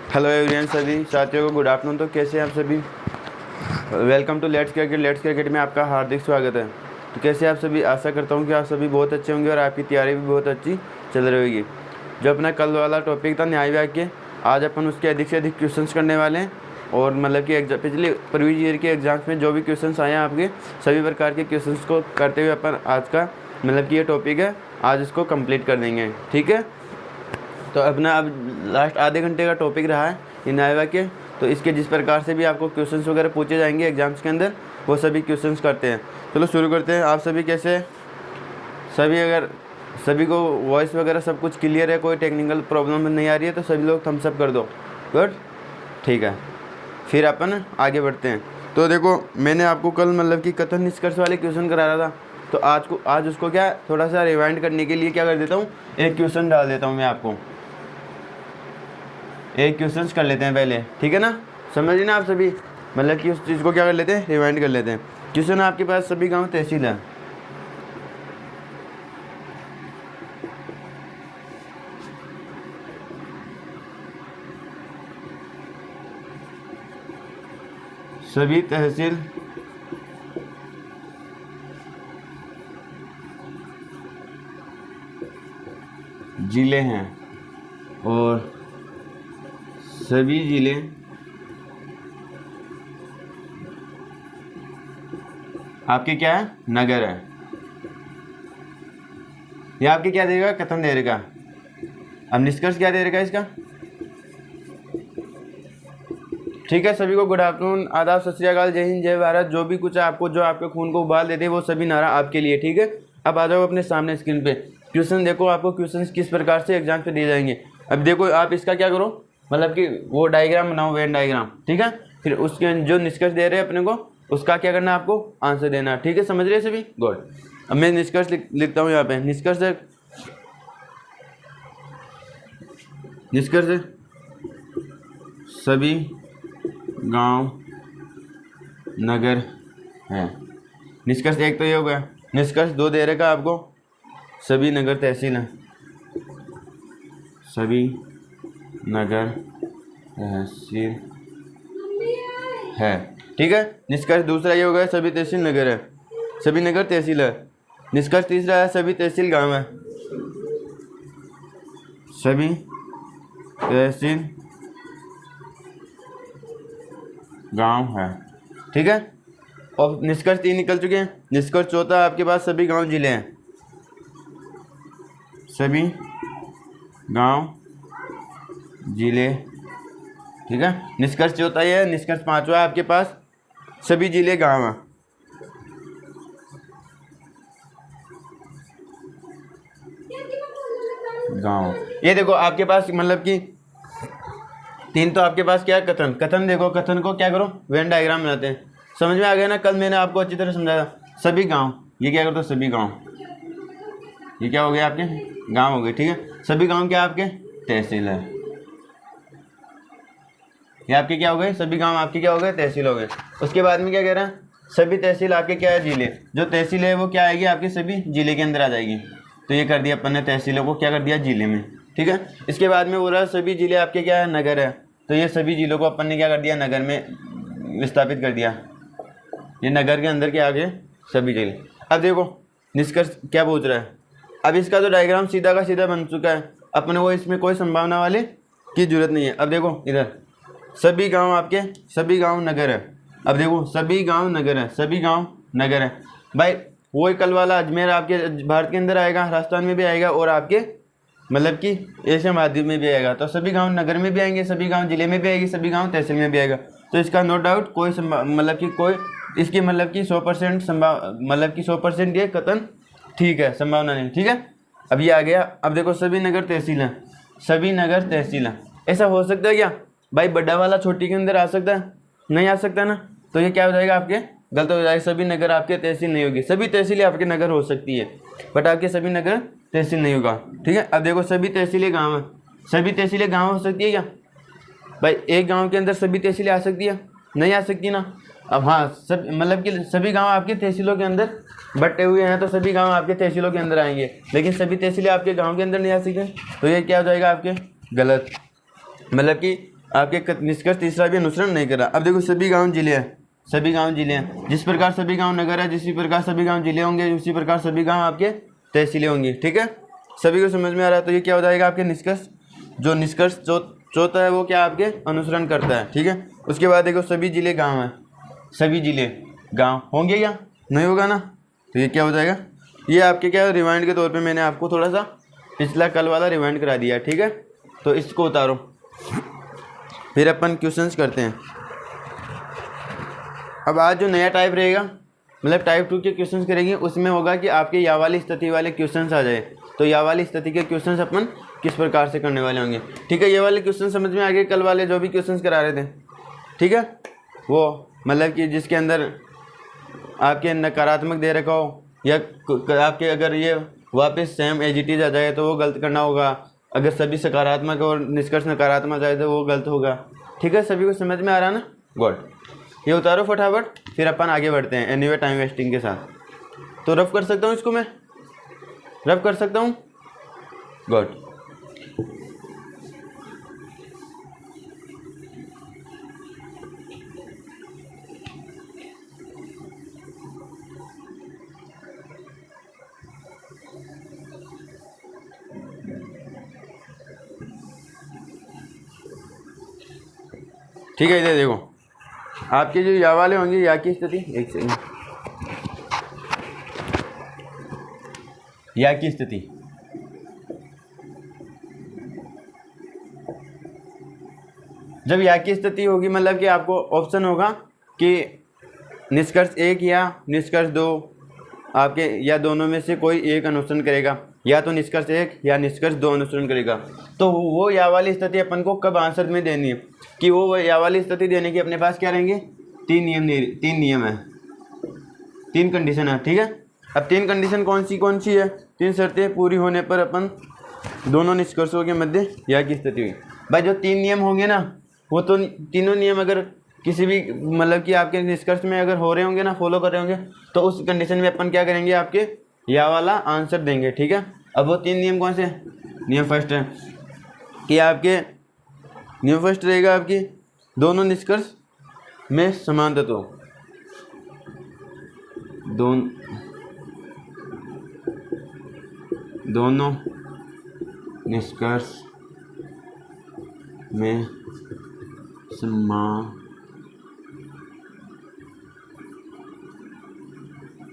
Hello everyone, सभी साथियों को गुड आफ्टरनून। तो कैसे हैं आप सभी? वेलकम टू लेट्स क्रिकेट में आपका हार्दिक स्वागत है। तो कैसे आप सभी? आशा करता हूं कि आप सभी बहुत अच्छे होंगे और आपकी तैयारी भी बहुत अच्छी चल रही होगी। जो अपना कल वाला टॉपिक था न्याय वाक्य, आज अपन उसके अधिक से अधिक क्वेश्चंस करने वाले हैं। और मतलब कि पिछले प्रीवियस ईयर के एग्जाम्स में जो भी क्वेश्चंस आए हैं आपके सभी प्रकार के क्वेश्चंस को करते हुए अपन आज का मतलब कि ये टॉपिक है, आज इसको कंप्लीट कर देंगे। ठीक है, तो अपना अब लास्ट आधे घंटे का टॉपिक रहा है ये न्याय वाक्य। तो इसके जिस प्रकार से भी आपको क्वेश्चंस वगैरह पूछे जाएंगे एग्जाम्स के अंदर, वो सभी क्वेश्चंस करते हैं। चलो शुरू करते हैं। आप सभी कैसे? सभी अगर सभी को वॉइस वगैरह सब कुछ क्लियर है, कोई टेक्निकल प्रॉब्लम नहीं आ रही है तो सभी लोग थम्स अप कर दो। गुड, ठीक है। फिर अपन आगे बढ़ते हैं। तो देखो, मैंने आपको कल मतलब कि कथन निष्कर्ष वाले क्वेश्चन करा रहा था, तो आज उसको क्या थोड़ा सा रिवाइंड करने के लिए क्या कर देता हूँ, एक क्वेश्चन डाल देता हूँ मैं आपको। एक क्वेश्चन कर लेते हैं पहले, ठीक है ना? समझिए ना आप सभी, मतलब कि उस चीज़ को क्या कर लेते हैं, रिवाइंड कर लेते हैं। क्वेश्चन आपके पास सभी गांव तहसील है। सभी तहसील जिले हैं और सभी जिले आपके क्या है, नगर है। ये आपके क्या देगा, कथन दे रहेगा। अब निष्कर्ष क्या दे रहेगा इसका? ठीक है, सभी को गुड आफ्टरनून, आदाब, सत श्री अकाल, जय हिंद, जय भारत। जो भी कुछ आपको जो आपके खून को उबाल देते हैं वो सभी नारा आपके लिए। ठीक है, अब आ जाओ अपने सामने स्क्रीन पे। क्वेश्चन देखो, आपको क्वेश्चन किस प्रकार से एग्जाम पे दिए जाएंगे। अब देखो, आप इसका क्या करो, मतलब कि वो डायग्राम बनाओ, वेन डायग्राम। ठीक है, फिर उसके जो निष्कर्ष दे रहे हैं अपने को, उसका क्या करना है, आपको आंसर देना। ठीक है, समझ रहे हैं सभी? गुड। अब मैं निष्कर्ष लिखता हूँ यहाँ पे। निष्कर्ष सभी गांव नगर है। निष्कर्ष एक तो ये हो गया। निष्कर्ष दो दे रहेगा आपको, सभी नगर तहसील है। सभी नगर तहसील है। ठीक है, निष्कर्ष दूसरा ये हो गया, सभी तहसील नगर है। सभी नगर तहसील है। निष्कर्ष तीसरा है, सभी तहसील गांव है। सभी तहसील गांव है। ठीक है, और निष्कर्ष तीन निकल चुके हैं। निष्कर्ष चौथा आपके पास, सभी गांव जिले हैं। सभी गांव जिले। ठीक है, निष्कर्ष चौथा ये है। निष्कर्ष पांचवा आपके पास, सभी जिले गांव हैं। गांव, ये देखो आपके पास मतलब कि तीन तो आपके पास क्या है, कथन देखो, कथन को क्या करो, वेन डायग्राम बनाते हैं। समझ में आ गया ना? कल मैंने आपको अच्छी तरह समझाया। सभी गांव, ये क्या करते हो, सभी गांव, ये क्या हो गया आपके, गांव हो गए। ठीक है, सभी गांव क्या आपके, तहसील है। ये आपके क्या हो गए, सभी गांव आपके क्या हो गए, तहसील हो गए। उसके बाद में क्या कह रहा है, सभी तहसील आपके क्या है, जिले। जो तहसील है वो क्या आएगी, आपके सभी जिले के अंदर आ जाएगी। तो ये कर दिया अपन ने, तहसीलों को क्या कर दिया, जिले में। ठीक है, इसके बाद में बोल रहा है सभी जिले आपके क्या है, नगर है। तो ये सभी जिलों को अपन ने क्या कर दिया, नगर में विस्थापित कर दिया। ये नगर के अंदर के आगे सभी जिले। अब देखो निष्कर्ष क्या पूछ रहा है। अब इसका तो डायग्राम सीधा का सीधा बन चुका है, अपने को इसमें कोई संभावना वाले की जरूरत नहीं है। अब देखो इधर, सभी गांव आपके, सभी गांव नगर है। अब देखो, सभी गांव नगर है, सभी गांव नगर है। भाई वही कल वाला अजमेर आपके भारत के अंदर आएगा, राजस्थान में भी आएगा, और आपके मतलब कि एशिया महाद्वीप में भी आएगा। तो सभी गांव नगर में भी आएंगे, सभी गांव जिले में भी आएगी, सभी गांव तहसील में भी आएगा। तो इसका नो डाउट कोई मतलब कि कोई इसकी मतलब कि 100% मतलब कि 100% ये कथन ठीक है, संभावना नहीं। ठीक है, अब ये आ गया। अब देखो, सभी नगर तहसील है, सभी नगर तहसील है। ऐसा हो सकता है क्या भाई, बड़ा वाला छोटी के अंदर आ सकता है? नहीं आ सकता ना। तो ये क्या हो जाएगा, आपके गलत हो जाएगा। सभी नगर आपके तहसील नहीं होगी। सभी तहसीलें आपके नगर हो सकती है, बट आपके सभी नगर तहसील नहीं होगा। ठीक है, अब देखो, सभी तहसीलें गाँव है। सभी तहसीलें गाँव हो सकती है क्या भाई? एक गाँव के अंदर सभी तहसीलें आ सकती है? नहीं आ सकती ना। अब हाँ, सब मतलब कि सभी गांव आपके तहसीलों के अंदर बटे हुए हैं, तो सभी गांव आपके तहसीलों के अंदर आएंगे, लेकिन सभी तहसीलें आपके गांव के अंदर नहीं आ सकते। तो ये क्या हो जाएगा आपके, गलत। मतलब कि आपके निष्कर्ष तीसरा भी अनुसरण नहीं करा। अब देखो सभी गांव जिले हैं, सभी गांव जिले हैं, जिस प्रकार सभी गांव नगर है, जिस प्रकार सभी गांव जिले होंगे, उसी प्रकार सभी गांव आपके तहसीलें होंगी। ठीक है, सभी को समझ में आ रहा है। तो ये क्या हो जाएगा आपके निष्कर्ष, जो निष्कर्ष चौथा है वो क्या आपके अनुसरण करता है। ठीक है, उसके बाद देखो सभी जिले गाँव हैं, सभी जिले गाँव होंगे या नहीं होगा ना, तो ये क्या हो जाएगा, ये आपके क्या रिवाइंड के तौर पे मैंने आपको थोड़ा सा पिछला कल वाला रिवाइंड करा दिया। ठीक है, तो इसको उतारो, फिर अपन क्वेश्चंस करते हैं। अब आज जो नया टाइप रहेगा, मतलब टाइप 2 के क्वेश्चंस करेंगे, उसमें होगा कि आपके या वाली स्थिति वाले क्वेश्चंस आ जाए। तो या वाली स्थिति के क्वेश्चंस अपन किस प्रकार से करने वाले होंगे। ठीक है, ये वाले क्वेश्चन समझ में आ गए, कल वाले जो भी क्वेश्चंस करा रहे थे। ठीक है, वो मतलब कि जिसके अंदर आपके नकारात्मक दे रखा हो, या आपके अगर ये वापस सेम एज इट इज आ जाए तो वो गलत करना होगा, अगर सभी सकारात्मक और निष्कर्ष नकारात्मक आ जाए तो वो गलत होगा। ठीक है, सभी को समझ में आ रहा है ना, गुड। ये उतारो फटाफट, फिर अपन आगे बढ़ते हैं एनीवे टाइम वेस्टिंग के साथ। तो रफ कर सकता हूँ इसको, मैं रफ कर सकता हूँ, गुड। ठीक है, इधर देखो आपके जो या वाले होंगे, या की स्थिति, एक सेकंड, या की स्थिति, जब या की स्थिति होगी मतलब कि आपको ऑप्शन होगा कि निष्कर्ष 1 या निष्कर्ष 2 आपके, या दोनों में से कोई एक अनुसरण करेगा, या तो निष्कर्ष 1 या निष्कर्ष 2 अनुसरण करेगा। तो वो या वाली स्थिति अपन को कब आंसर में देनी है, कि वो या वाली स्थिति देने की अपने पास क्या रहेंगे, 3 नियम है, 3 कंडीशन है। ठीक है, अब 3 कंडीशन कौन सी है, 3 शर्तें पूरी होने पर अपन दोनों निष्कर्षों के मध्य या की स्थिति हुई। भाई जो 3 नियम होंगे ना, वो तो तीनों नियम अगर किसी भी मतलब कि आपके निष्कर्ष में अगर हो रहे होंगे ना, फॉलो कर रहे होंगे, तो उस कंडीशन में अपन क्या करेंगे, आपके या वाला आंसर देंगे। ठीक है, अब वो 3 नियम कौन से, नियम फर्स्ट है कि आपके, नियम फर्स्ट रहेगा आपकी दोनों निष्कर्ष में समान तत्व, दोनों निष्कर्ष में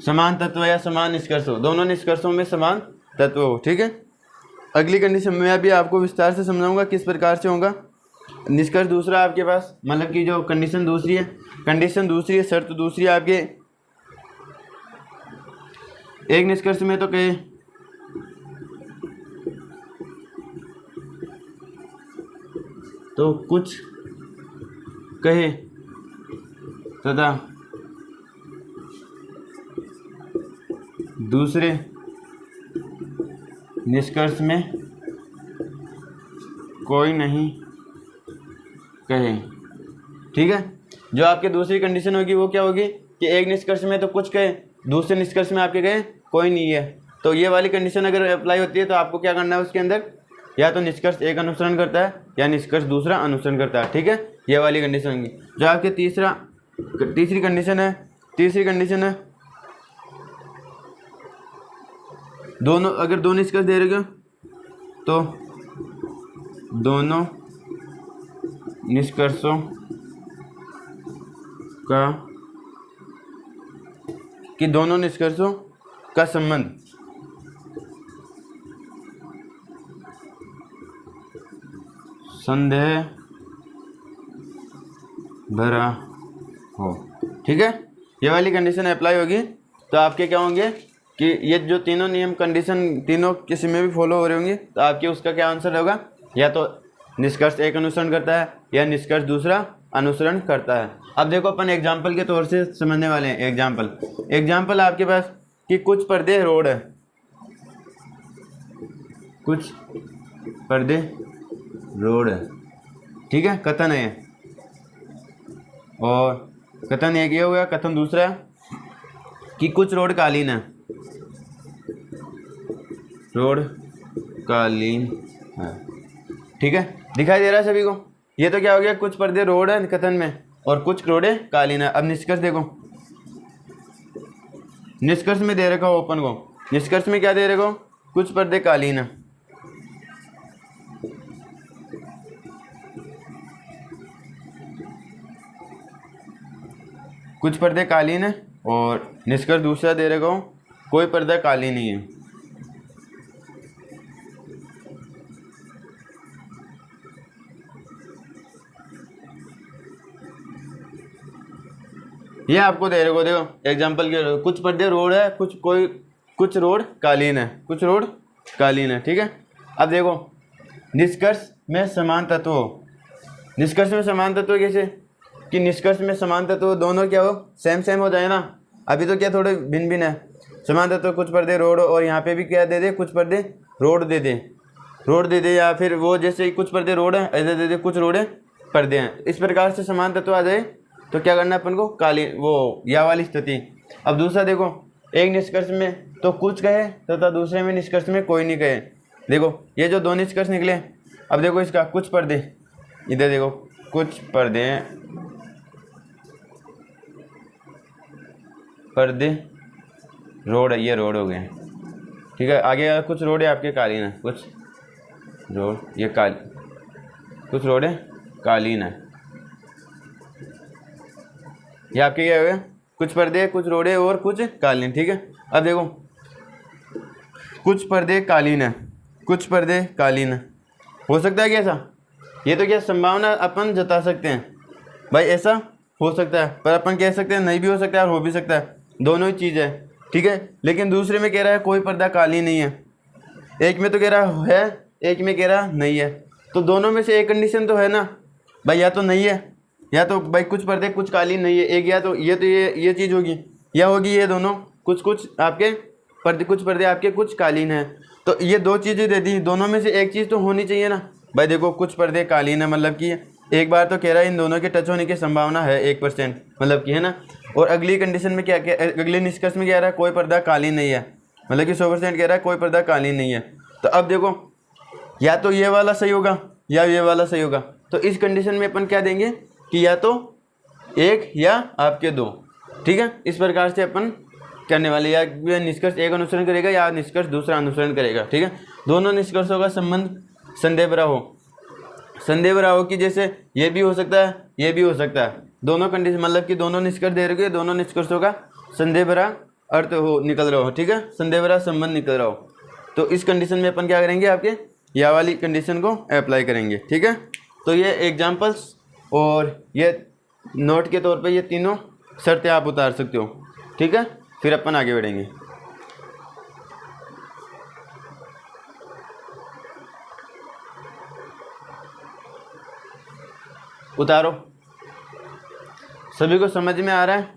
समान तत्व या समान निष्कर्ष हो, दोनों निष्कर्षों में समान तत्व हो। ठीक है, अगली कंडीशन में अभी आपको विस्तार से समझाऊंगा किस प्रकार से होगा। निष्कर्ष दूसरा आपके पास, मतलब कि जो कंडीशन दूसरी है, शर्त दूसरी है आपके, एक निष्कर्ष में तो कहे तो कुछ कहे तथा दूसरे निष्कर्ष में कोई नहीं कहे। ठीक है, जो आपके दूसरी कंडीशन होगी वो क्या होगी कि एक निष्कर्ष में तो कुछ कहे, दूसरे निष्कर्ष में आपके कहे कोई नहीं है। तो ये वाली कंडीशन अगर अप्लाई होती है तो आपको क्या करना है, उसके अंदर या तो निष्कर्ष 1 अनुसरण करता है या निष्कर्ष दूसरा अनुसरण करता है। ठीक है, ये वाली कंडीशन होगी। जो आपके तीसरी कंडीशन है दोनों, अगर 2 निष्कर्ष दे रहे हो तो दोनों निष्कर्षों का संबंध संदेह भरा हो। ठीक है, ये वाली कंडीशन अप्लाई होगी तो आपके क्या होंगे कि ये जो तीनों नियम कंडीशन तीनों किसी में भी फॉलो हो रहे होंगे तो आपके उसका क्या आंसर होगा, या तो निष्कर्ष 1 अनुसरण करता है या निष्कर्ष दूसरा अनुसरण करता है। अब देखो अपन एग्जाम्पल के तौर से समझने वाले हैं। एग्जाम्पल आपके पास कि कुछ पर्दे रोड है, कुछ पर्दे रोड है। ठीक है, कथन है, और कथन एक ये हो गया। कथन दूसरा कि कुछ रोड कालीन है, रोड कालीन है। ठीक है, दिखाई दे रहा है सभी को, ये तो क्या हो गया, कुछ पर्दे रोड है कथन में और कुछ रोड है कालीन है। अब निष्कर्ष देखो, निष्कर्ष में दे रखा हो ओपन को, निष्कर्ष में क्या दे रखा हो, कुछ पर्दे कालीन है। कुछ पर्दे कालीन है और निष्कर्ष दूसरा दे रखा हो, कोई पर्दा कालीन नहीं है। ये आपको दे रहे को, देखो एग्जांपल के कुछ पर्दे रोड है, कुछ रोड कालीन है, कुछ रोड कालीन है, ठीक है। अब देखो निष्कर्ष में समान तत्व हो, निष्कर्ष में समान तत्व कैसे कि निष्कर्ष में समान तत्व दोनों क्या हो, सेम हो जाए ना। अभी तो क्या थोड़े भिन्न भिन्न है। समान तत्व कुछ पर्दे रोड और यहाँ पे भी क्या दे दे, कुछ पर्दे रोड दे दे, या फिर वो जैसे कुछ पर्दे रोड है ऐसे दे दे, कुछ रोड है पर्दे हैं। इस प्रकार से समान तत्व आ जाए तो क्या करना है अपन को, कालीन वो या वाली स्थिति। अब दूसरा देखो, एक निष्कर्ष में तो कुछ कहे तथा दूसरे में निष्कर्ष में कोई नहीं कहे। देखो ये जो दो निष्कर्ष निकले, अब देखो इसका कुछ पर्दे, इधर देखो कुछ पर्दे रोड है, ये रोड हो गए, ठीक है। आगे कुछ रोड है आपके कालीन है, कुछ रोड ये कुछ रोड है कालीन है, ये आपके क्या हो गया, कुछ पर्दे कुछ रोड है और कुछ कालीन, ठीक है। अब देखो कुछ पर्दे कालीन है, कुछ पर्दे कालीन है, हो सकता है कैसा, ये तो क्या संभावना अपन जता सकते हैं भाई, ऐसा हो सकता है, पर अपन कह सकते हैं नहीं भी हो सकता है और हो भी सकता है, दोनों ही चीज़ है, ठीक है। लेकिन दूसरे में कह रहा है कोई पर्दा कालीन नहीं है, एक में तो कह रहा है, एक में कह रहा नहीं है, तो दोनों में से एक कंडीशन तो है ना भाई, या तो नहीं है या तो भाई कुछ पर्दे कुछ कालीन नहीं है, एक या तो ये चीज़ होगी, या होगी ये दोनों कुछ आपके पर्दे, कुछ पर्दे आपके कुछ कालीन है। तो ये दो चीज़ें दे दी, दोनों में से एक चीज़ तो होनी चाहिए ना भाई। देखो कुछ पर्दे कालीन है मतलब कि एक बार तो कह रहा है इन दोनों के टच होने की संभावना है 1% मतलब कि, है ना। और अगली कंडीशन में क्या अगले निष्कर्ष में कह रहा है कोई पर्दा कालीन नहीं है, मतलब कि 100% कह रहा है कोई पर्दा कालीन नहीं है। तो अब देखो या तो ये वाला सही होगा या ये वाला सही होगा, तो इस कंडीशन में अपन क्या देंगे कि या तो एक या आपके दो, ठीक है। इस प्रकार से अपन करने वाले, या निष्कर्ष एक अनुसरण करेगा या निष्कर्ष दूसरा अनुसरण करेगा, ठीक है। दोनों निष्कर्षों का संबंध संदेह भरा हो कि जैसे ये भी हो सकता है ये भी हो सकता है, दोनों कंडीशन मतलब कि दोनों निष्कर्ष दे रहे हो, दोनों निष्कर्षों का संदेह भरा अर्थ हो निकल रहा हो, ठीक है, संदेह भरा संबंध निकल रहा हो। तो इस कंडीशन में अपन क्या करेंगे, आपके या वाली कंडीशन को अप्लाई करेंगे, ठीक है। तो ये एग्जाम्पल्स और ये नोट के तौर पे ये तीनों शर्तें आप उतार सकते हो, ठीक है। फिर अपन आगे बढ़ेंगे। उतारो, सभी को समझ में आ रहा है,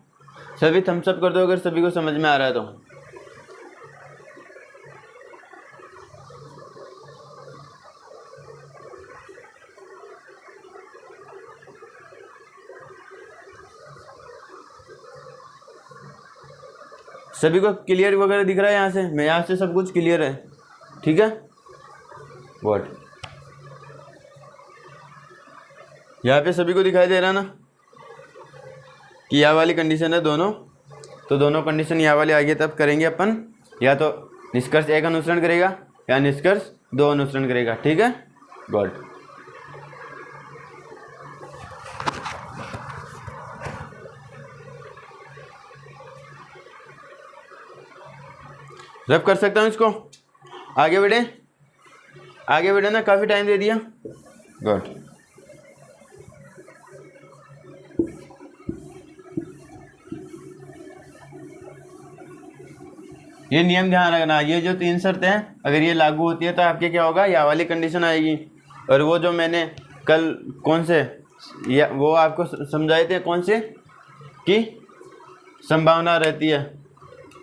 सभी थम्स अप कर दो अगर सभी को समझ में आ रहा है तो। सभी को क्लियर वगैरह दिख रहा है, यहाँ से मैं यहाँ से सब कुछ क्लियर है, ठीक है। व्हाट यहाँ पे सभी को दिखाई दे रहा ना कि यह वाली कंडीशन है दोनों, तो दोनों कंडीशन यह वाली आगे तब करेंगे अपन, या तो निष्कर्ष एक अनुसरण करेगा या निष्कर्ष दो अनुसरण करेगा, ठीक है। गॉड रब कर सकता हूँ इसको, आगे बढ़े ना, काफ़ी टाइम दे दिया। गुड, ये नियम ध्यान रखना, ये जो तीन शर्तें हैं अगर ये लागू होती है तो आपके क्या होगा, या वाली कंडीशन आएगी। और वो जो मैंने कल कौन से या वो आपको समझाए थे कौन से कि संभावना रहती है,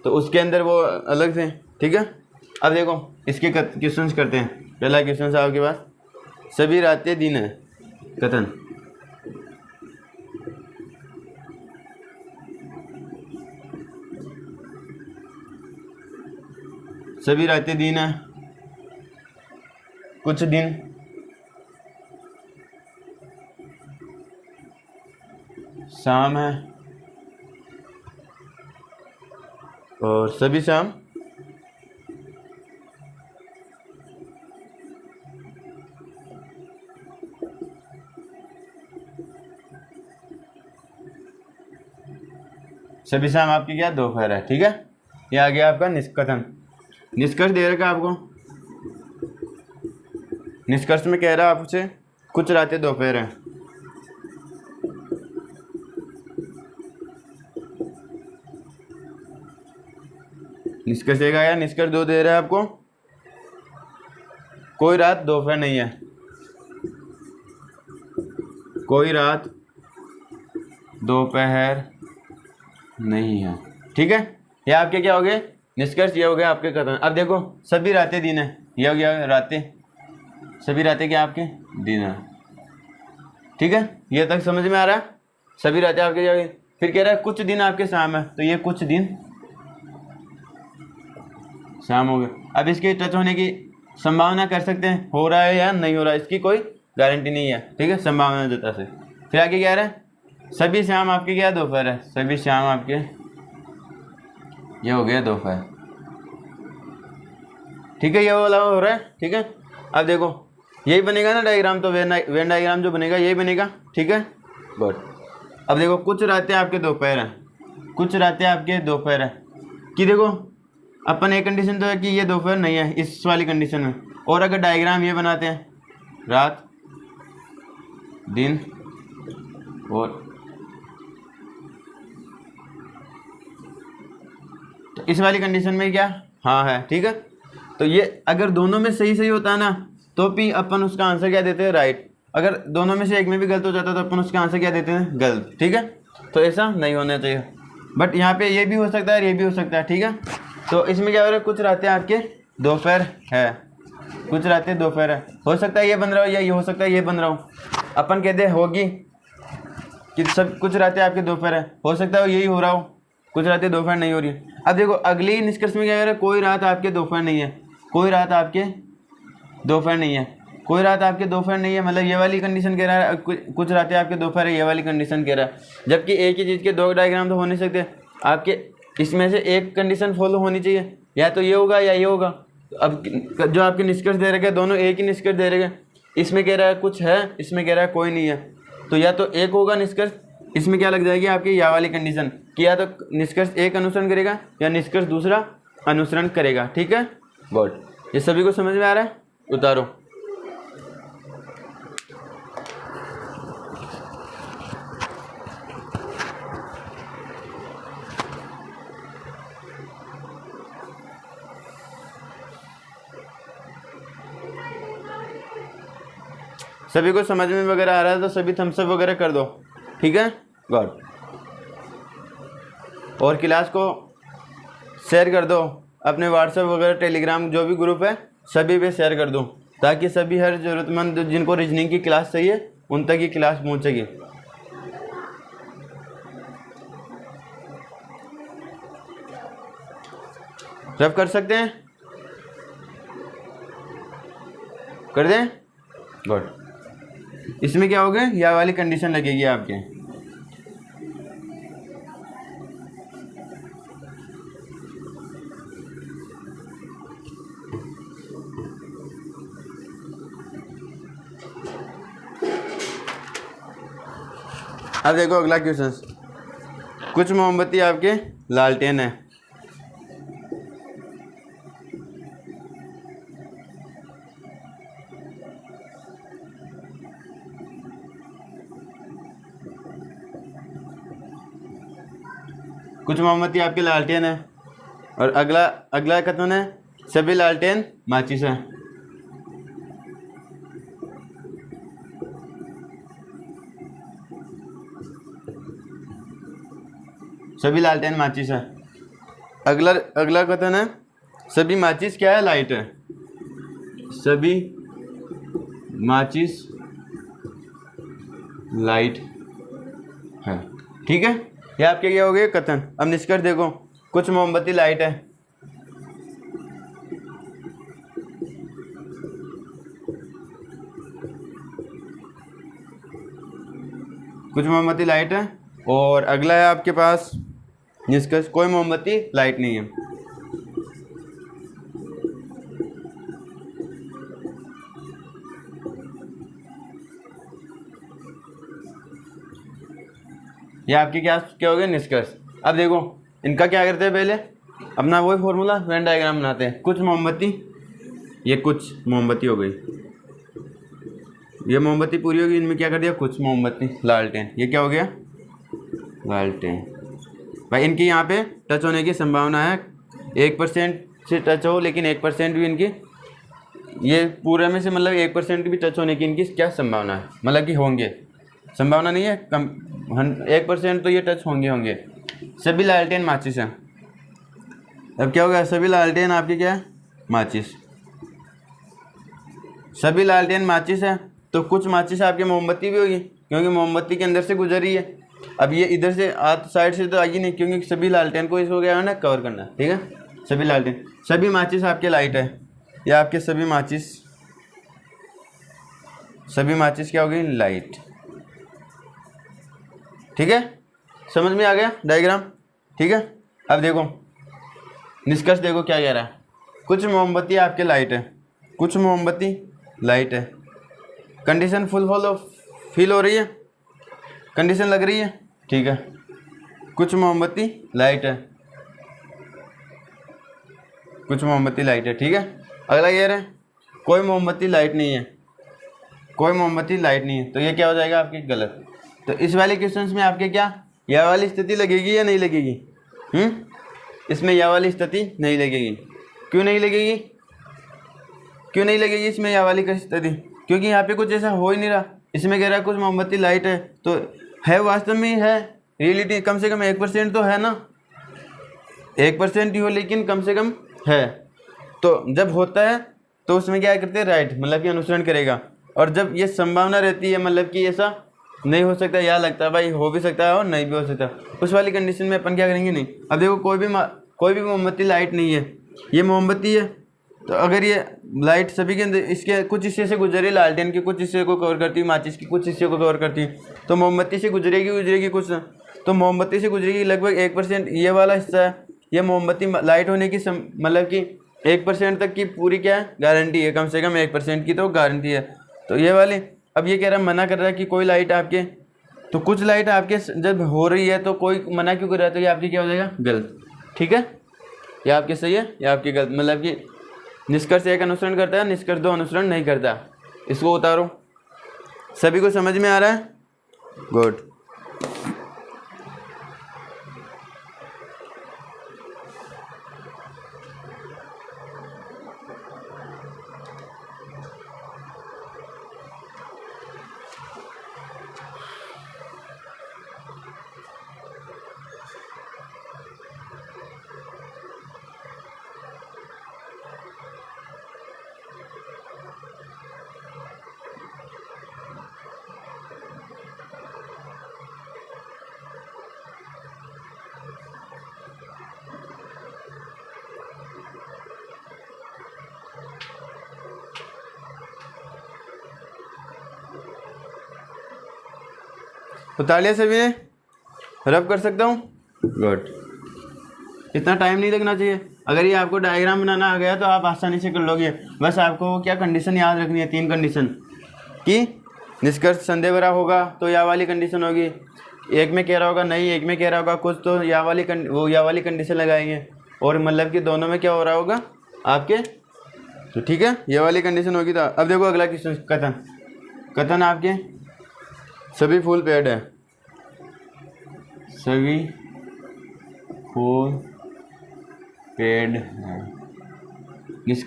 तो उसके अंदर वो अलग थे, ठीक है। अब देखो इसके क्वेश्चंस करते हैं। पहला क्वेश्चन है आपके पास, सभी रातें दिन है कथन। सभी रातें दिन है, कुछ दिन शाम है और सभी शाम सभी शाम आपकी क्या दोपहर है। ठीक है, ये आ गया आपका निष्कथन। निष्कर्ष दे रखा आपको। निष्कर्ष में कह रहा है आपसे कुछ रातें दोपहर है। निष्कर्ष एक आया। निष्कर्ष दो दे रहा है आपको, कोई रात दोपहर नहीं है। कोई रात दोपहर नहीं है। ठीक है, ये आपके क्या हो गए निष्कर्ष, ये हो गया आपके कथन। अब देखो सभी रातें दिन है, ये हो गया रातें, सभी रातें क्या आपके दिन है। ठीक है, ये तक समझ में आ रहा है। सभी रातें आपके क्या हो गई। फिर कह रहा है कुछ दिन आपके शाम है, तो ये कुछ दिन शाम हो गए। अब इसके टच होने की संभावना कर सकते हैं, हो रहा है या नहीं हो रहा है, इसकी कोई गारंटी नहीं है। ठीक है, संभावना देता से। फिर आगे क्या रहा है, सभी शाम आपके क्या दोपहर है। सभी शाम आपके ये हो गया दोपहर। ठीक है, ये वाला हो रहा है। ठीक है, अब देखो यही बनेगा ना डायग्राम, तो वेन डायग्राम जो बनेगा यही बनेगा। ठीक है, गुड। अब देखो कुछ रातें आपके दोपहर है, कुछ रातें आपके दोपहर है कि देखो अपन एक कंडीशन तो है कि ये दोपहर नहीं है इस वाली कंडीशन में। और अगर डायग्राम ये बनाते हैं रात दिन और तो इस वाली कंडीशन में क्या हाँ है। ठीक है, तो ये अगर दोनों में सही सही होता है ना तो भी अपन उसका आंसर क्या देते हैं राइट। अगर दोनों में से एक में भी गलत हो जाता है तो अपन उसका आंसर क्या देते हैं गलत। ठीक है, तो ऐसा नहीं होना चाहिए। बट यहाँ पे ये भी हो सकता है और ये भी हो सकता है। ठीक है, तो इसमें क्या हो रहा है, कुछ रातें आपके दोपहर है, कुछ रातें दोपहर है। हो सकता है ये बन रहा हो या ये हो सकता है ये बन रहा हो। अपन कहते होगी कि सब कुछ रातें आपके दोपहर है, हो सकता है यही हो रहा हो, कुछ रातें दोपहर नहीं हो रही है। अब देखो अगली निष्कर्ष में क्या कह रहा है, कोई रात आपके दोपहर नहीं है। कोई रात आपके दोपहर नहीं है, कोई रात आपके दोपहर नहीं है, मतलब ये वाली कंडीशन कह रहा है। कुछ रातें आपके दोपहर है, ये वाली कंडीशन कह रहा है। जबकि एक ही चीज़ के दो डायग्राम तो हो नहीं सकते। आपके इसमें से एक कंडीशन फॉलो होनी चाहिए, या तो ये होगा या ये होगा। अब जो आपके निष्कर्ष दे रखे दोनों एक ही निष्कर्ष दे रखे। इसमें कह रहा है कुछ है, इसमें कह रहा है कोई नहीं है, तो या तो एक होगा निष्कर्ष। इसमें क्या लग जाएगी आपकी या वाली कंडीशन कि या तो निष्कर्ष एक अनुसरण करेगा या निष्कर्ष दूसरा अनुसरण करेगा। ठीक है, गुड। ये सभी को समझ में आ रहा है, उतारो। सभी को समझ में वगैरह आ रहा है तो सभी थम्स अप वगैरह कर दो। ठीक है, गुड। और क्लास को शेयर कर दो अपने व्हाट्सएप वगैरह टेलीग्राम जो भी ग्रुप है सभी पे शेयर कर दो, ताकि सभी हर ज़रूरतमंद जिनको रीजनिंग की क्लास चाहिए उन तक ये क्लास पहुंच सके। रब कर सकते हैं, कर दें, गुड। इसमें क्या होगा, यह वाली कंडीशन लगेगी आपके। अब देखो अगला क्वेश्चन। कुछ मोमबत्ती आपके लालटेन है। कुछ मोमबत्ती आपके लालटेन है और अगला कथन है सभी लालटेन माचिस है। सभी लालटेन माचिस है। अगला कथन है सभी माचिस क्या है, लाइट है। सभी माचिस लाइट है। ठीक है, ये आपके क्या हो गए कथन। अब निष्कर्ष देखो, कुछ मोमबत्ती लाइट है, कुछ मोमबत्ती लाइट है और अगला है आपके पास निष्कर्ष, कोई मोमबत्ती लाइट नहीं है। ये आपके क्या क्या हो गया निष्कर्ष। अब देखो इनका क्या करते हैं, पहले अपना वही फॉर्मूला वेन डायग्राम बनाते हैं। कुछ मोमबत्ती, ये कुछ मोमबत्ती हो गई, ये मोमबत्ती पूरी होगी, इनमें क्या कर दिया कुछ मोमबत्ती, लालटेन, ये क्या हो गया लालटेन। भाई इनकी यहाँ पे टच होने की संभावना है 1% से टच हो, लेकिन 1% भी इनकी, ये पूरे में से मतलब 1% भी टच होने की इनकी क्या संभावना है, मतलब कि होंगे, संभावना नहीं है, कम 1% तो ये टच होंगे। सभी लालटेन माचिस हैं। अब क्या होगा, सभी लालटेन आपके क्या है माचिस, सभी लालटेन माचिस है, तो कुछ माचिस आपके मोमबत्ती भी होगी, क्योंकि मोमबत्ती के अंदर से गुजरी है। अब ये इधर से साइड से तो आएगी नहीं, क्योंकि सभी लालटेन को इसको क्या है ना कवर करना, ठीक है। सभी लालटेन, सभी माचिस आपके लाइट है, ये आपके सभी माचिस क्या हो गई लाइट, ठीक है। समझ में आ गया डायग्राम, ठीक है। अब देखो निष्कर्ष देखो क्या कह रहा है, कुछ मोमबत्ती आपके लाइट है, कुछ मोमबत्ती लाइट है, कंडीशन फील हो रही है, कंडीशन लग रही है, ठीक है। कुछ मोमबत्ती लाइट है, कुछ मोमबत्ती लाइट है, ठीक है। अगला कह रहे हैं कोई मोमबत्ती लाइट नहीं है, कोई मोमबत्ती लाइट नहीं है, तो ये क्या हो जाएगा आपकी गलत। तो इस वाले क्वेश्चंस में आपके क्या यह वाली स्थिति लगेगी या नहीं लगेगी, इसमें यह वाली स्थिति नहीं लगेगी। क्यों नहीं लगेगी, क्यों नहीं लगेगी इसमें यह वाली स्थिति, क्योंकि यहाँ पे कुछ ऐसा हो ही नहीं रहा। इसमें कह रहा है कुछ मोमबत्ती लाइट है, तो है वास्तव में है, रियलिटी कम से कम 1% तो है ना, 1% ही हो लेकिन कम से कम है। तो जब होता है तो उसमें क्या करते हैं राइट, मतलब कि अनुसरण करेगा। और जब ये संभावना रहती है, मतलब कि ऐसा नहीं हो सकता, या लगता है भाई हो भी सकता है और नहीं भी हो सकता, उस वाली कंडीशन में अपन क्या करेंगे नहीं। अब देखो कोई भी मोमबत्ती लाइट नहीं है, ये मोमबत्ती है, तो अगर ये लाइट सभी के अंदर इसके कुछ हिस्से से गुजरी, लालटेन के कुछ हिस्से को कवर करती है, माचिस की कुछ हिस्से को कवर करती है, तो मोमबत्ती से गुजरेगी कुछ, तो मोमबत्ती से गुजरेगी लगभग 1%, ये वाला हिस्सा है, ये मोमबत्ती लाइट होने की मतलब कि 1% तक की पूरी क्या है गारंटी है, कम से कम 1% की तो गारंटी है। तो ये वाली, अब ये कह रहा है मना कर रहा है कि कोई लाइट आपके, तो कुछ लाइट आपके जब हो रही है तो कोई मना क्यों कर रहा है, तो ये आपकी क्या हो जाएगा गलत, ठीक है। ये आपके सही है, ये आपकी गलत, मतलब कि निष्कर्ष 1 अनुसरण करता है, निष्कर्ष 2 अनुसरण नहीं करता। इसको उतारो। सभी को समझ में आ रहा है, गुड। उतार लिया सभी ने, रब कर सकता हूँ, गुड। इतना टाइम नहीं लगना चाहिए। अगर ये आपको डायग्राम बनाना आ गया तो आप आसानी से कर लोगे। बस आपको क्या कंडीशन याद रखनी है, 3 कंडीशन कि निष्कर्ष संदेह भरा होगा तो या वाली कंडीशन होगी, एक में कह रहा होगा नहीं, एक में कह रहा होगा कुछ, तो या वाली कंडीशन लगाएंगे, और मतलब कि दोनों में क्या हो रहा होगा आपके, तो ठीक है ये वाली कंडीशन होगी। तो अब देखो अगला क्वेश्चन, कथन आपके सभी फुल पेड है, सभी फुल पेड है,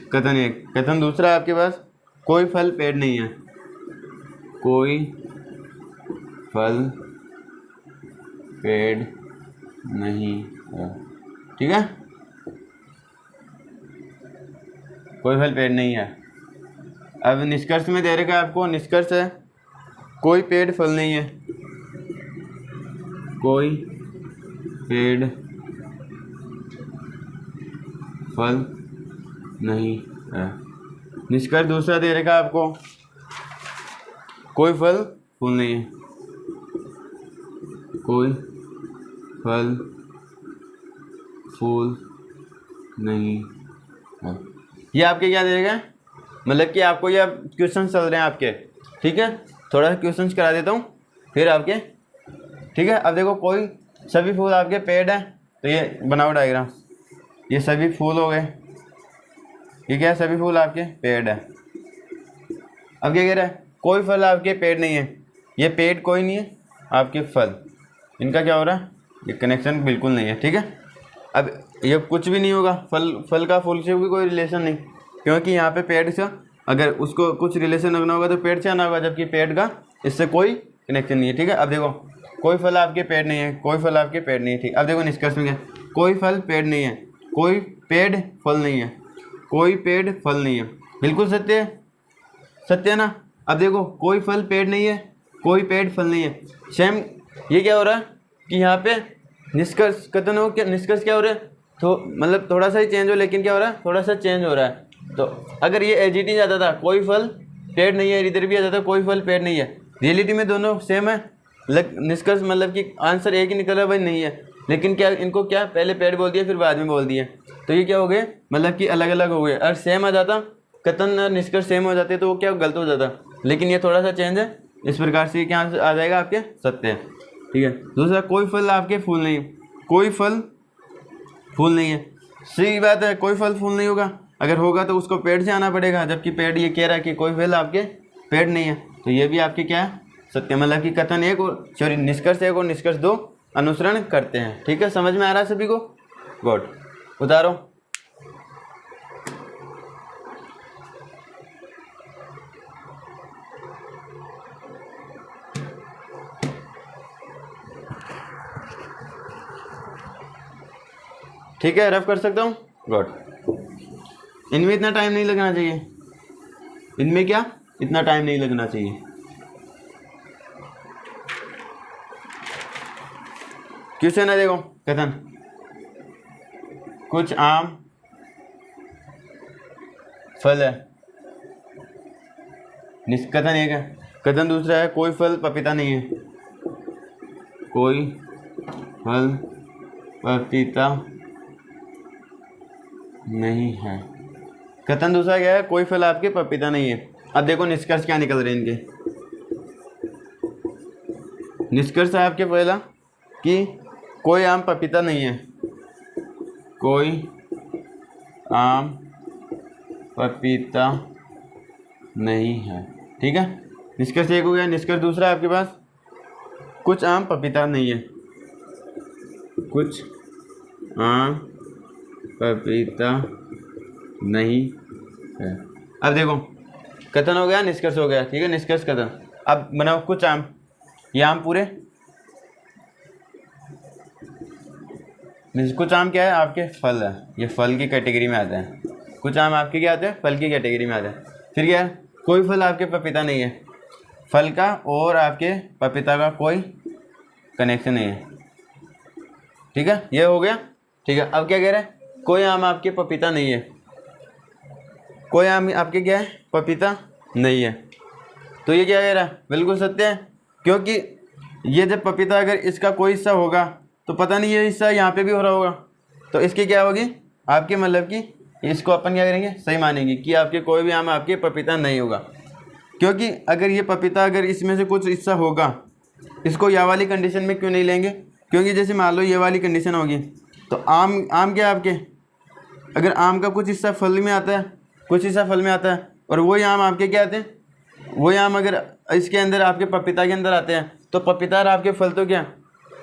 कथन 1। कथन दूसरा आपके पास कोई फल पेड़ नहीं है, कोई फल पेड़ नहीं है, ठीक है, कोई फल पेड़ नहीं है। अब निष्कर्ष में दे रखा है आपको, निष्कर्ष है कोई पेड़ फल नहीं है, कोई पेड़ फल नहीं है। निष्कर्ष दूसरा दे रखा है आपको, कोई फल फूल नहीं है, कोई फल फूल नहीं है। ये आपके क्या देगा, मतलब कि आपको ये क्वेश्चन चल रहे हैं आपके, ठीक है। थोड़ा सा क्वेश्चन करा देता हूँ फिर आपके, ठीक है। अब देखो कोई सभी फूल आपके पेड़ है, तो ये बनाओ डायग्राम। ये सभी फूल हो गए, ये क्या है, सभी फूल आपके पेड़ है। अब क्या कह रहा है, कोई फल आपके पेड़ नहीं है। ये पेड़ कोई नहीं है, आपके फल, इनका क्या हो रहा है, ये कनेक्शन बिल्कुल नहीं है, ठीक है। अब ये कुछ भी नहीं होगा, फल का फूल से भी कोई रिलेशन नहीं, क्योंकि यहाँ पे पेड़ से अगर उसको कुछ रिलेशन रखना होगा तो पेड़ से आना होगा, जबकि पेड़ का इससे कोई कनेक्शन नहीं है, ठीक है। अब देखो कोई फल आपके पेड़ नहीं है, कोई फल आपके पेड़ नहीं है, ठीक। अब देखो निष्कर्ष में क्या, कोई फल पेड़ नहीं है, कोई पेड़ फल नहीं है, कोई पेड़ फल नहीं है, बिल्कुल सत्य है, सत्य है ना। अब देखो कोई फल पेड़ नहीं है, कोई पेड़ फल नहीं है, सेम। ये क्या हो रहा है कि यहाँ पे निष्कर्ष कथन हो, क्या निष्कर्ष क्या हो रहा है, तो मतलब थोड़ा सा ही चेंज हो, लेकिन क्या हो रहा है, थोड़ा सा चेंज हो रहा है। तो अगर ये एजीटी आता था कोई फल पेड़ नहीं है, इधर भी आता था कोई फल पेड़ नहीं है, रियलिटी में दोनों सेम है, निष्कर्ष मतलब कि आंसर एक ही निकल रहा है, भाई नहीं है। लेकिन क्या इनको क्या पहले पेड़ बोल दिया फिर बाद में बोल दिया, तो ये क्या हो गए, मतलब कि अलग अलग हो गए। अगर सेम आ जाता, कथन और निष्कर्ष सेम हो जाते तो वो क्या गलत हो जाता, लेकिन ये थोड़ा सा चेंज है, इस प्रकार से क्या आ जाएगा आपके सत्य है, ठीक है। दूसरा कोई फल आपके फूल नहीं, कोई फल फूल नहीं है, सही बात है, कोई फल फूल नहीं होगा, अगर होगा तो उसको पेड़ से आना पड़ेगा, जबकि पेड़ ये कह रहा है कि कोई फल आपके पेड़ नहीं है, तो ये भी आपके क्या है, सत्य, मतलब कि कथन एक और सॉरी निष्कर्ष एक और निष्कर्ष दो अनुसरण करते हैं, ठीक है। समझ में आ रहा है सभी को, गुड, उतारो। ठीक है, रफ कर सकता हूँ, गुड। इनमें इतना टाइम नहीं लगना चाहिए, इनमें क्या इतना टाइम नहीं लगना चाहिए। क्वेश्चन है देखो, कथन कुछ आम फल है, निष्कथन एक है, कथन दूसरा है कोई फल पपीता नहीं है, कोई फल पपीता नहीं है। कथन दूसरा क्या है, कोई फल आपके पपीता नहीं है। अब देखो निष्कर्ष क्या निकल रहे हैं इनके, निष्कर्ष है आपके पहला कि कोई आम पपीता नहीं है, कोई आम पपीता नहीं है, ठीक है। निष्कर्ष एक हो गया। निष्कर्ष दूसरा आपके पास कुछ आम पपीता नहीं है, कुछ आम पपीता नहीं है। अब देखो कथन हो गया, निष्कर्ष हो गया, ठीक है। निष्कर्ष कथन, अब बनाओ कुछ आम, ये आम पूरे, कुछ आम क्या है आपके फल है, ये फल की कैटेगरी में आते हैं, कुछ आम आपके क्या आते हैं, फल की कैटेगरी में आते हैं। फिर क्या है, कोई फल आपके पपीता नहीं है, फल का और आपके पपीता का कोई कनेक्शन नहीं है, ठीक है, ये हो गया, ठीक है। अब क्या कह रहे हैं, कोई आम आपके पपीता नहीं है, कोई आम आपके क्या है पपीता नहीं है, तो ये क्या कह रहा है, बिल्कुल सत्य है, क्योंकि ये जब पपीता अगर इसका कोई हिस्सा होगा तो पता नहीं ये हिस्सा यहाँ पे भी हो रहा होगा, तो इसकी क्या होगी आपके, मतलब कि इसको अपन क्या करेंगे, सही मानेंगे कि आपके कोई भी आम आपके पपीता नहीं होगा, क्योंकि अगर ये पपीता अगर इसमें से कुछ हिस्सा होगा, इसको यह वाली कंडीशन में क्यों नहीं लेंगे, क्योंकि जैसे मान लो ये वाली कंडीशन होगी तो आम क्या आपके, अगर आम का कुछ हिस्सा फल में आता है, कुछ हिस्सा फल में आता है, और वही आम आपके क्या आते हैं, वही आम अगर इसके अंदर आपके पपीता के अंदर आते हैं, तो पपीता और आपके फल तो क्या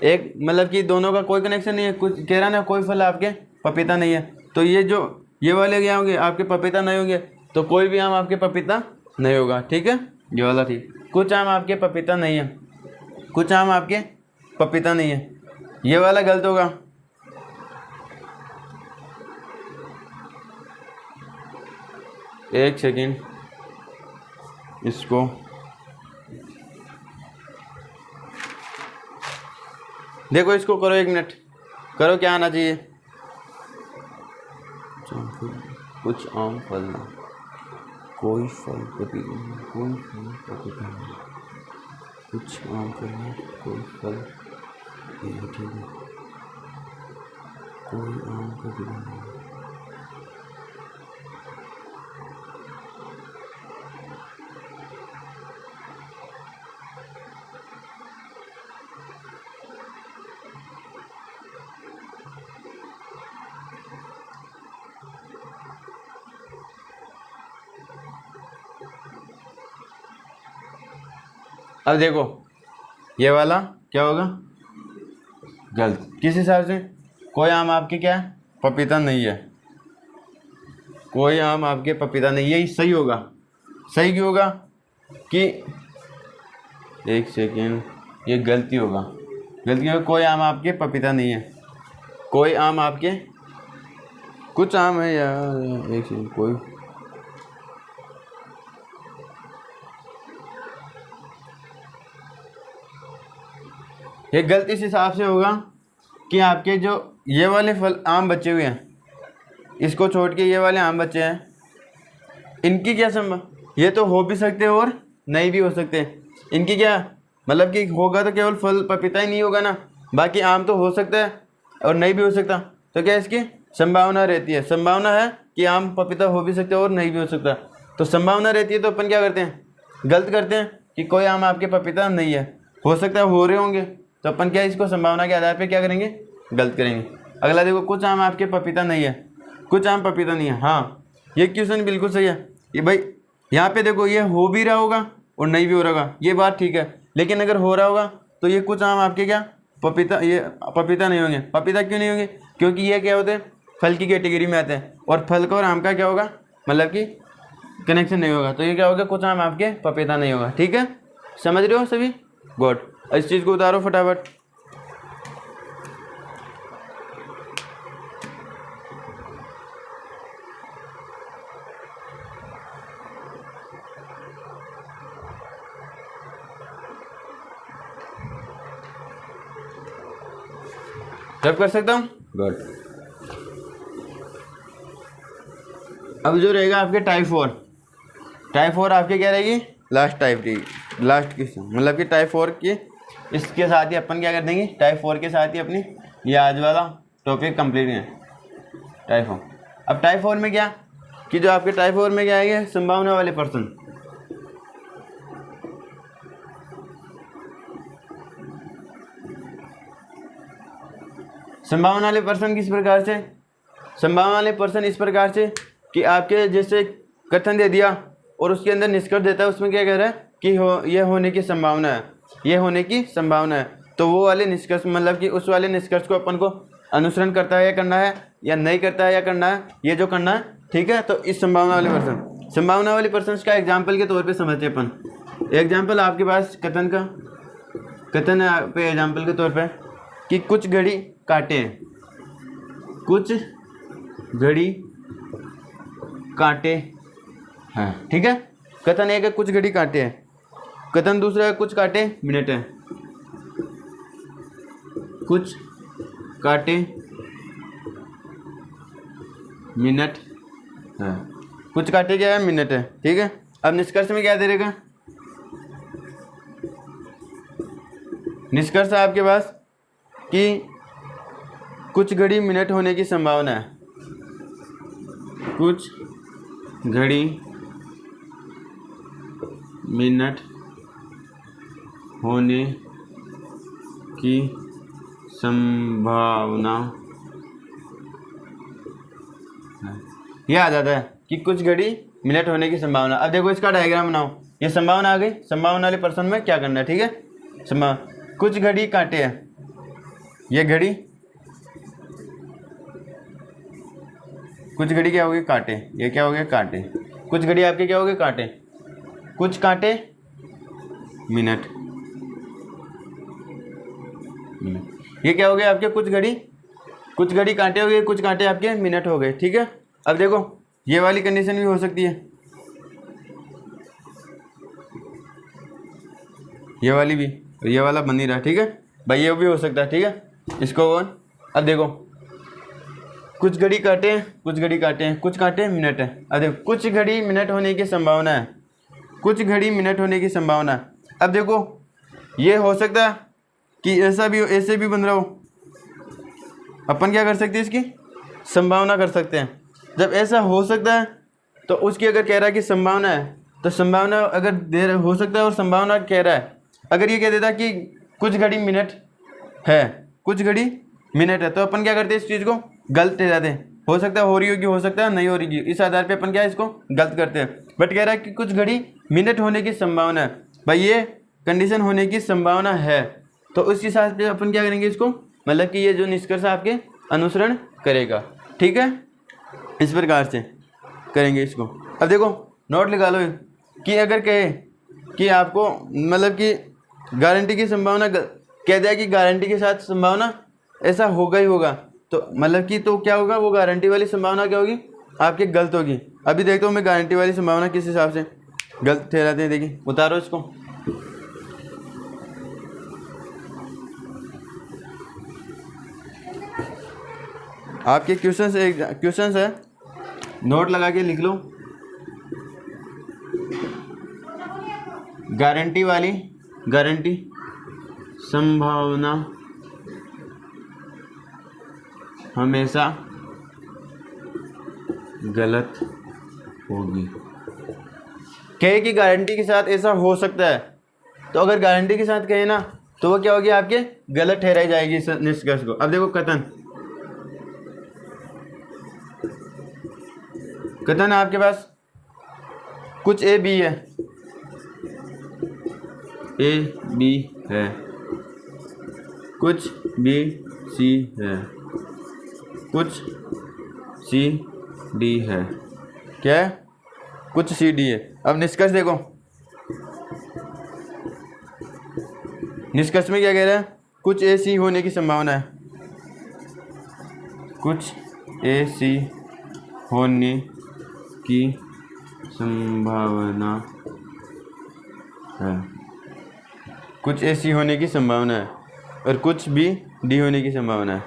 एक, मतलब कि दोनों का कोई कनेक्शन नहीं है, कुछ कह रहा ना कोई फल आपके पपीता नहीं है, तो ये जो ये वाले क्या होंगे आपके पपीता नहीं होंगे, तो कोई भी आम आपके पपीता नहीं होगा, ठीक है, ये वाला ठीक। कुछ आम आपके पपीता नहीं है, कुछ आम आपके पपीता नहीं है, ये वाला गलत होगा, एक सेकेंड, इसको देखो, इसको करो, एक मिनट करो, क्या आना चाहिए, कुछ आम फल ना, कोई फल पपीता, कोई फल पपीता नहीं, कुछ आम फल ना, कोई फल, ठीक है, कोई आम पपीता नहीं। अब देखो ये वाला क्या होगा, गलत। किस हिसाब से? कोई आम आपके क्या है, पपीता नहीं है। कोई आम आपके पपीता नहीं है, ये सही होगा। सही क्यों होगा कि एक सेकेंड, ये गलती होगा। गलती होगा, कोई आम आपके पपीता नहीं है। कोई आम आपके, कुछ आम है यार, एक सेकेंड, कोई ये गलत इस हिसाब से होगा कि आपके जो ये वाले फल आम बचे हुए हैं, इसको छोड़ के ये वाले आम बचे हैं, इनकी क्या संभव, ये तो हो भी सकते हैं और नहीं भी हो सकते। इनकी क्या मतलब कि होगा तो केवल फल पपीता ही नहीं होगा ना, बाकी आम तो हो सकता है और नहीं भी हो सकता। तो क्या इसकी संभावना रहती है, संभावना है कि आम पपीता हो भी सकते और नहीं भी हो सकता। तो संभावना रहती है तो अपन क्या करते हैं, गलत करते हैं कि कोई आम आपके पपीता नहीं है। हो सकता है हो रहे होंगे, तो अपन क्या इसको संभावना के आधार पे क्या करेंगे, गलत करेंगे। अगला देखो, कुछ आम आपके पपीता नहीं है, कुछ आम पपीता नहीं है। हाँ, ये क्वेश्चन बिल्कुल सही है। ये भाई यहाँ पे देखो, ये हो भी रहा होगा और नहीं भी हो रहा होगा, ये बात ठीक है। लेकिन अगर हो रहा होगा तो ये कुछ आम आपके क्या पपीता, ये पपीता नहीं होंगे। पपीता क्यों नहीं होंगे, क्योंकि ये क्या होते हैं, फल की कैटेगरी में आते हैं, और फल का और आम का क्या होगा, मतलब कि कनेक्शन नहीं होगा। तो ये क्या होगा, कुछ आम आपके पपीता नहीं होगा। ठीक है, समझ रहे हो सभी? गुड। इस चीज़ को उतारो फटाफट। सब कर सकता हूँ, गुड। अब जो रहेगा आपके टाइप 4, टाइप 4 आपके क्या रहेगी, लास्ट टाइप रहेगी, लास्ट की मतलब कि टाइप 4 की, इसके साथ ही अपन क्या कर देंगे, टाइप 4 के साथ ही अपनी ये आज वाला टॉपिक कंप्लीट है, टाइप 4। अब टाइप 4 में क्या कि जो आपके टाइप 4 में क्या आएंगे, संभावना वाले पर्सन। संभावना वाले पर्सन किस प्रकार से, संभावना वाले पर्सन इस प्रकार से कि आपके जैसे कथन दे दिया और उसके अंदर निष्कर्ष देता है, उसमें क्या कह रहा है कि ये होने की संभावना है, ये होने की संभावना है। तो वो वाले निष्कर्ष मतलब कि उस वाले निष्कर्ष को अपन को अनुसरण करता है या करना है, या नहीं करता है या करना है, ये जो करना है। ठीक है, तो इस संभावना वाले पर्सन, संभावना वाले पर्सन का एग्जाम्पल के तौर पर समझते हैं अपन। एग्जाम्पल आपके पास कथन का, कथन है पे एग्जाम्पल के तौर पर कि कुछ घड़ी काटे हैं, कुछ घड़ी काटे हैं। ठीक है, कथन एक है कुछ घड़ी काटे हैं, कथन दूसरा है कुछ काटे मिनट है, कुछ काटे मिनट है, कुछ काटे क्या है, मिनट है। ठीक है, अब निष्कर्ष में क्या दे देगा, निष्कर्ष है आपके पास कि कुछ घड़ी मिनट होने की संभावना है, कुछ घड़ी मिनट होने की संभावना है। ये आ जाता है कि कुछ घड़ी मिनट होने की संभावना। अब देखो इसका डायग्राम बनाओ, ये संभावना आ गई। संभावना वाले पर्सन में क्या करना है, ठीक है, कुछ घड़ी काटे हैं, ये घड़ी, कुछ घड़ी क्या हो गई, काटे, ये क्या हो गया, काटे। कुछ घड़ी आपके क्या हो गए, काटे, कुछ काटे मिनट, ये क्या हो गया आपके, कुछ घड़ी कांटे हो गए, कुछ कांटे आपके मिनट हो गए। ठीक है, अब देखो ये वाली कंडीशन भी हो सकती है, ये वाली भी, ये वाला बन नहीं रहा। ठीक है भाई, ये भी हो सकता है। ठीक है, इसको ऑन। अब देखो कुछ घड़ी काटे हैं, कुछ घड़ी काटे हैं, कुछ काटे मिनट है। अब देखो कुछ घड़ी मिनट होने की संभावना है, कुछ घड़ी मिनट होने की संभावना है। अब देखो ये हो सकता है कि ऐसा भी, ऐसे भी बन रहा हो, अपन क्या कर सकते हैं, इसकी संभावना कर सकते हैं। जब ऐसा हो सकता है तो उसकी अगर कह रहा है कि संभावना है, तो संभावना अगर देर हो सकता है और संभावना कह रहा है, अगर ये कह देता कि कुछ घड़ी मिनट है, कुछ घड़ी मिनट है, तो अपन क्या करते हैं, इस चीज़ को गलत ठहराते हैं। हो सकता है हो रही होगी, हो सकता है नहीं हो रही होगी, इस आधार पे अपन क्या इसको गलत करते हैं। बट कह रहा है कि कुछ घड़ी मिनट होने की संभावना है, भाई ये कंडीशन होने की संभावना है, तो उस हिसाब से अपन क्या करेंगे इसको, मतलब कि ये जो निष्कर्ष आपके अनुसरण करेगा। ठीक है, इस प्रकार से करेंगे इसको। अब देखो नोट लगा लो कि अगर कहे कि आपको मतलब कि गारंटी की संभावना कह दिया कि गारंटी के साथ संभावना ऐसा होगा ही होगा, तो मतलब कि तो क्या होगा, वो गारंटी वाली संभावना क्या होगी, आपकी गलत होगी। अभी देखता हूँ मैं गारंटी वाली संभावना किस हिसाब से गलत ठहराते हैं। देखिए उतारो इसको। आपके क्वेश्चंस है, नोट लगा के लिख लो। गारंटी संभावना हमेशा गलत होगी। कहे कि गारंटी के साथ ऐसा हो सकता है, तो अगर गारंटी के साथ कहे ना, तो वो क्या होगी, आपके गलत ठहराई जाएगी इस निष्कर्ष को। अब देखो कथन आपके पास कुछ ए बी है, ए बी है, कुछ बी सी है, कुछ सी डी है, क्या है, कुछ सी डी है। अब निष्कर्ष देखो, निष्कर्ष में क्या कह रहा है, कुछ ए सी होने की संभावना है, कुछ ए सी होने की संभावना है, कुछ ए सी होने की संभावना है, और कुछ बी डी होने की संभावना है।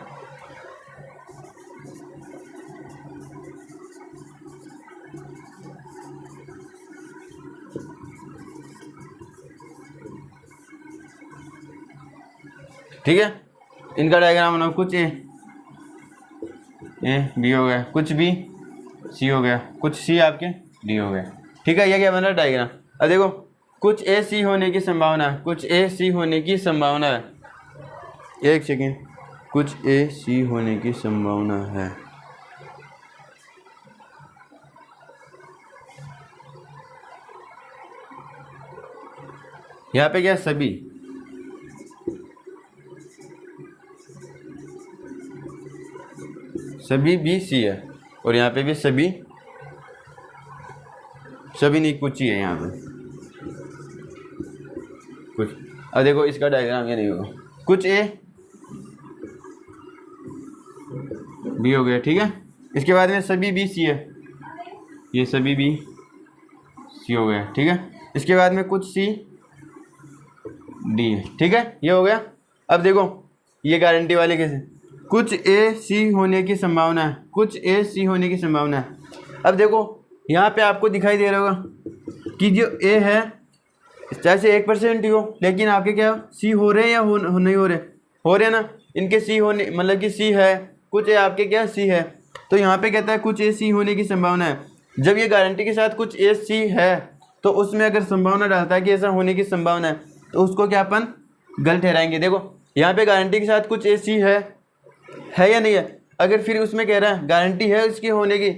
ठीक है, इनका डायग्राम बनाओ। कुछ ए बी हो गया, कुछ बी सी हो गया, कुछ सी आपके डी हो गया। ठीक है, ये क्या बन रहा है डायग्राम। अब देखो कुछ ए सी होने की संभावना है, कुछ ए सी होने की संभावना है, एक सेकेंड, कुछ ए सी होने की संभावना है, यहाँ पे क्या सभी, सभी बी सी है, और यहाँ पे भी सभी नहीं, कुछ ही है यहाँ पे कुछ। अब देखो इसका डायग्राम ये नहीं होगा, कुछ ए बी हो गया। ठीक है, इसके बाद में सभी बी सी है, ये सभी बी सी हो गया। ठीक है, इसके बाद में कुछ सी डी है। ठीक है, ये हो गया। अब देखो ये गारंटी वाले कैसे, कुछ ए सी होने की संभावना है, कुछ ए सी होने की संभावना है। अब देखो यहाँ पे आपको दिखाई दे रहा होगा कि जो ए है चाहे से 1% ही हो, लेकिन आपके क्या सी हो रहे हैं या नहीं हो रहे ना, इनके सी होने मतलब कि सी है, कुछ ए आपके क्या सी है, तो यहाँ पे कहता है कुछ ए सी होने की संभावना है। जब ये गारंटी के साथ कुछ ए सी है, तो उसमें अगर संभावना डालता है कि ऐसा होने की संभावना है, तो उसको क्या अपन गलत ठहराएंगे। देखो यहाँ पे गारंटी के साथ कुछ ए सी है या नहीं है, अगर फिर उसमें कह रहा है गारंटी है उसकी होने की,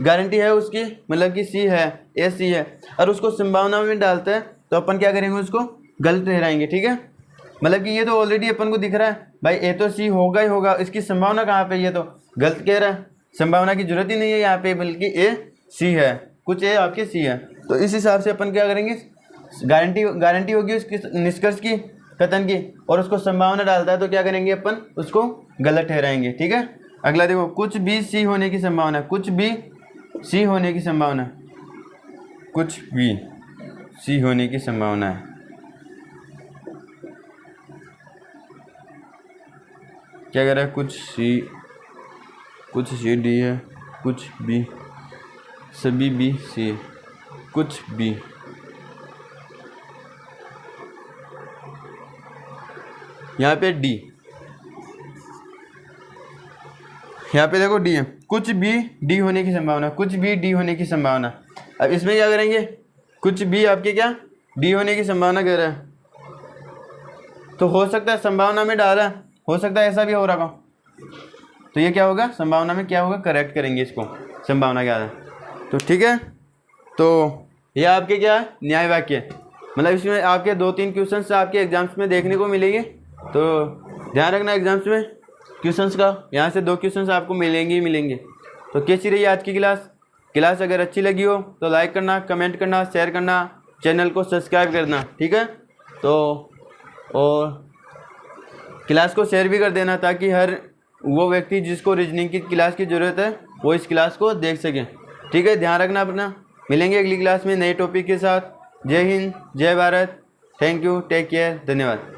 गारंटी है उसकी मतलब कि सी है, ए सी है, और उसको संभावना में डालता है, तो अपन क्या करेंगे, उसको गलत ठहराएंगे। ठीक है, मतलब कि ये तो ऑलरेडी अपन को दिख रहा है भाई ए तो सी होगा ही होगा, इसकी संभावना कहाँ पे, ये तो गलत कह रहा है, संभावना की जरूरत ही नहीं है यहाँ पे, बल्कि ए सी है, कुछ ए आपके सी है। तो इस हिसाब से अपन क्या करेंगे, गारंटी होगी उसकी निष्कर्ष की, कथन की, और उसको संभावना डालता है, तो क्या करेंगे अपन उसको गलत ठहराएंगे। ठीक है, अगला देखो कुछ बी सी होने की संभावना, कुछ बी सी होने की संभावना, कुछ बी सी होने की संभावना है। क्या कह रहा है, कुछ सी डी है, कुछ बी, सभी बी सी है, कुछ बी, यहाँ पे डी, यहाँ पे देखो डी है, कुछ भी डी होने की संभावना, कुछ भी डी होने की संभावना। अब इसमें क्या करेंगे, कुछ भी आपके क्या डी होने की संभावना कह रहा है, तो हो सकता है संभावना में डाला, हो सकता है ऐसा भी हो रहा हो, तो ये क्या होगा, संभावना में क्या होगा, करेक्ट करेंगे इसको, संभावना क्या है। तो ठीक है, तो ये आपके क्या है न्याय वाक्य, मतलब इसमें आपके 2-3 क्वेश्चंस आपके एग्जाम्स में देखने को मिलेंगे, तो ध्यान रखना एग्जाम्स में क्वेश्चंस का, यहाँ से 2 क्वेश्चंस आपको मिलेंगे ही मिलेंगे। तो कैसी रही आज की क्लास अगर अच्छी लगी हो तो लाइक करना, कमेंट करना, शेयर करना, चैनल को सब्सक्राइब करना, ठीक है। तो और क्लास को शेयर भी कर देना ताकि हर वो व्यक्ति जिसको रीजनिंग की क्लास की ज़रूरत है वो इस क्लास को देख सके, ठीक है। ध्यान रखना अपना, मिलेंगे अगली क्लास में नए टॉपिक के साथ। जय हिंद, जय Bharat, thank you, take care, धन्यवाद।